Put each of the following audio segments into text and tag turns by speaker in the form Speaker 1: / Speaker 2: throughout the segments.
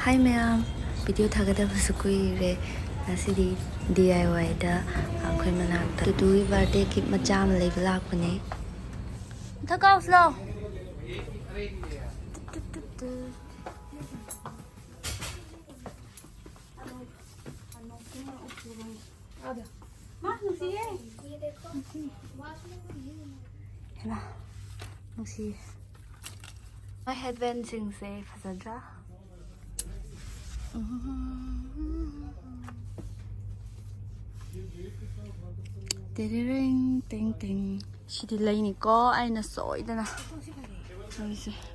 Speaker 1: Hi ma'am, video thagadabsu kuire ngasidi DIY da akhoi manakta tutu birthday cake macha ama leiba lakpane. Thakaw slow. Nusi. My headband sing say fazadra. Ting ting ting. Shidi laini ko aina soidana.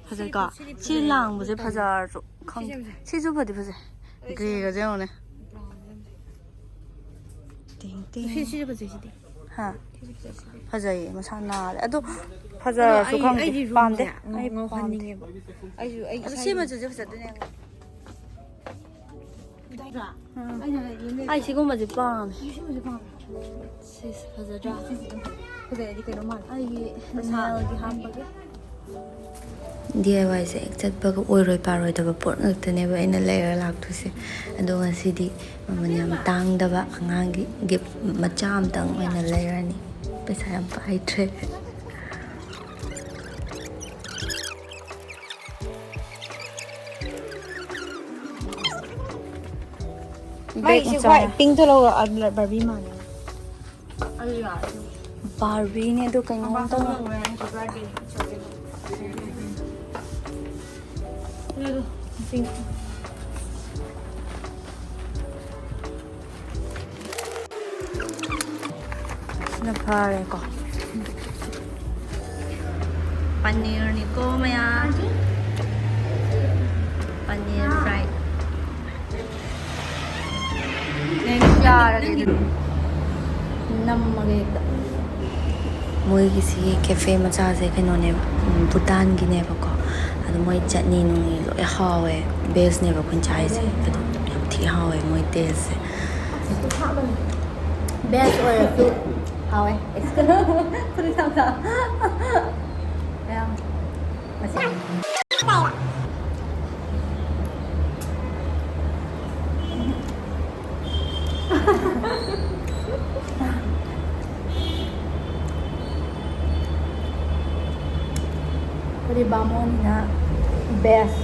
Speaker 1: Fazar ka. Chi lang buje fazar so khang. Chi ju phadi phase. Gre ga jaune. Ting ting. Chi ju phase shidi. Ha. Fazai masana. Ado fazar so khang pamde. Ai pamninge ba. Ai sima ju ju phadune. Ai sikumbaje pam. Sis fazadra. Fazadi kaino mal. Ai nailgi hampage. DIY se chatbaga oiroi paroi daba pot ngaktaneba aina layer laktuse. Ado ngasidi maman yam tangdaba angangi gift macha amtang aina layer ni. Paisa yam paitre.
Speaker 2: Mai si white pink to lo Barbie man.
Speaker 1: Barbie ne do kaino ta.
Speaker 2: Pink.
Speaker 1: Na pare ko. Paneer ni ko maya. Paneer fried. Moi si cafe macha se kaino ne Bhutan gi ne ba ko ado moi chutney nungi lo hawe base ne ba kun chai se ado yam thi hawe moi taste se
Speaker 2: Best or fruit? How eh? It's good. Put it down. Yeah. Pwede ba mo na best?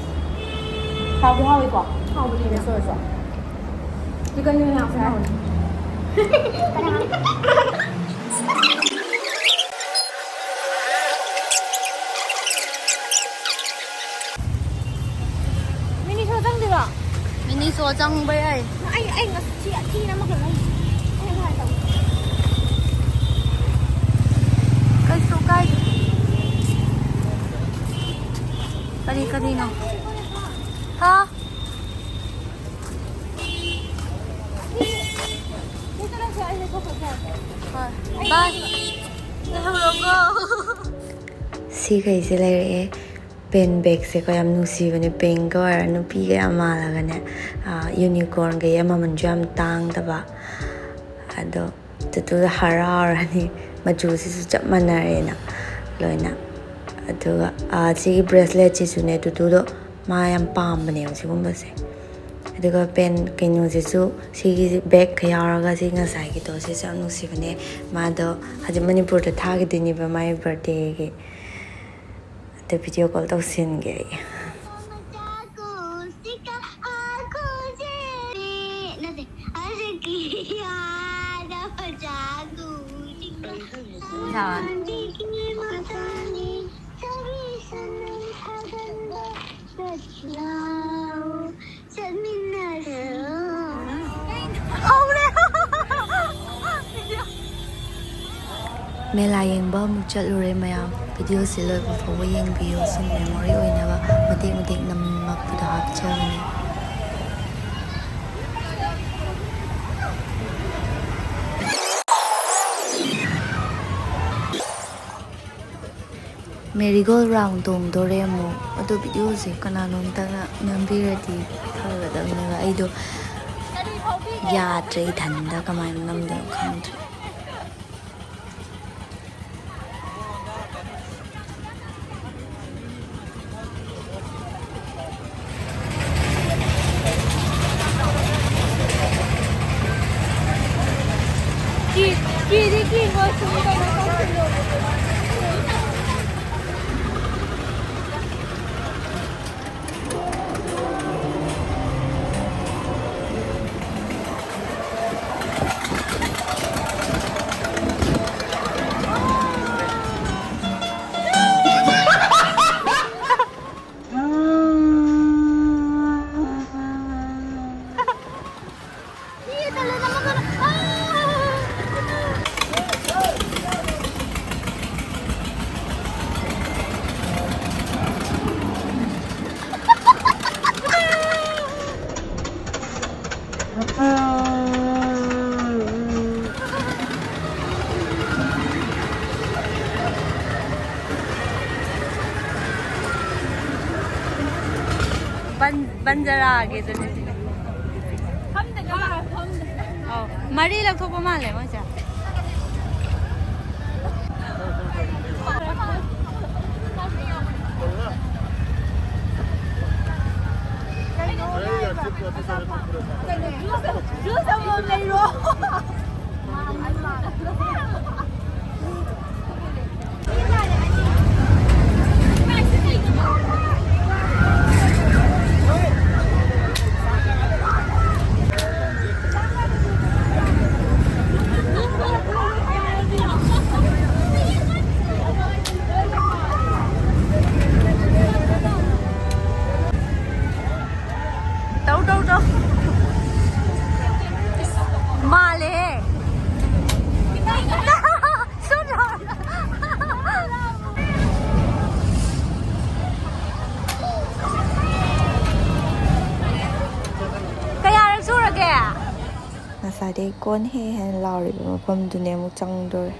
Speaker 2: How ito? How do you so so? You can do it now. Mini so jang dira.
Speaker 1: mini so jang bai ai
Speaker 2: Ai chi na ma kan ai. Ai hai tao.
Speaker 1: kai so kai kani no ha bye si kai se lai pen bag se ko yam nusi bane pen ko ara nu pi ga amala ga ne unicorn ga yam man jam tang da ba ado tu harar ni maju si su chap manare na loina ado si bracelet si su ne tu do ma yam pam bane si gumba se ado pen kinu si su si bag khayara ga si nga sai gi to si sam nusi bane ma do haji manipur ta tha gi dini ba my birthday gi the video call to sin gay Mela yang ba mu chatlure mayam video se loi ba fo yang bio sum memory oina ba matik namak da hapchani marigol round tongbadasu mo ado video se kananom ta nambirati thagadamne ba aido ya trei thanda kamai namda khangtre ꯕꯟꯖꯥꯔꯥꯒꯤ ꯑꯗꯨꯅꯤ ꯑꯧ ꯃꯔꯤ ꯂꯧꯊꯣꯛꯄ ꯃꯥꯜꯂꯦ ꯃꯣꯏꯁꯦ
Speaker 2: juice among layro.
Speaker 1: Đâu Male. Sốt rồi. Kaya surage. Nasade kon he hen lauri mafam dune amuk changdore.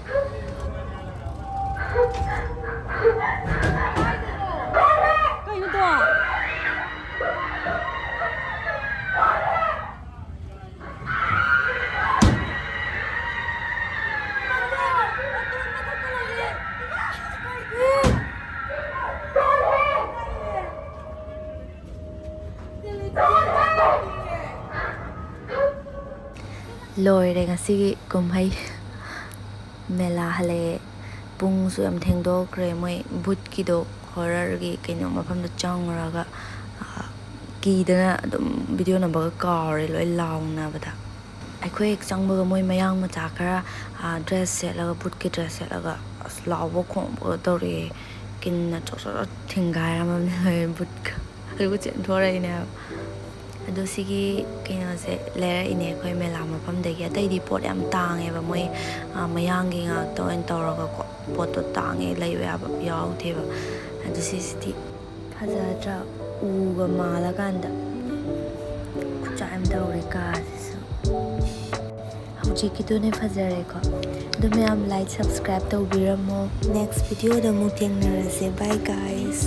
Speaker 2: Kaino to?
Speaker 1: Loire ngasi kumhai mela hale pungsu yam thengdokre moi bhoot ki do horror gi kaino mafamda changraga kidana adum video number kaare loi launa bada aikhoi ek changba moi mayang macha khara dress selaga bhoot ki dress selaga lawo khongbo dore kinna chosora thingara mam bhoot ka aru chen thora ine ado sigi kino se lera ine khoi mela mafamdagi atai di pot yam tange ba moi mayangi nga to en tawraga ko pot to tange laiwe aba yaw theba ado sisiti phajadra uga mala ganda kucham dawre ka so hauji kidone phajare ko do me am like subscribe to biramo next video da mu thengnarase bye guys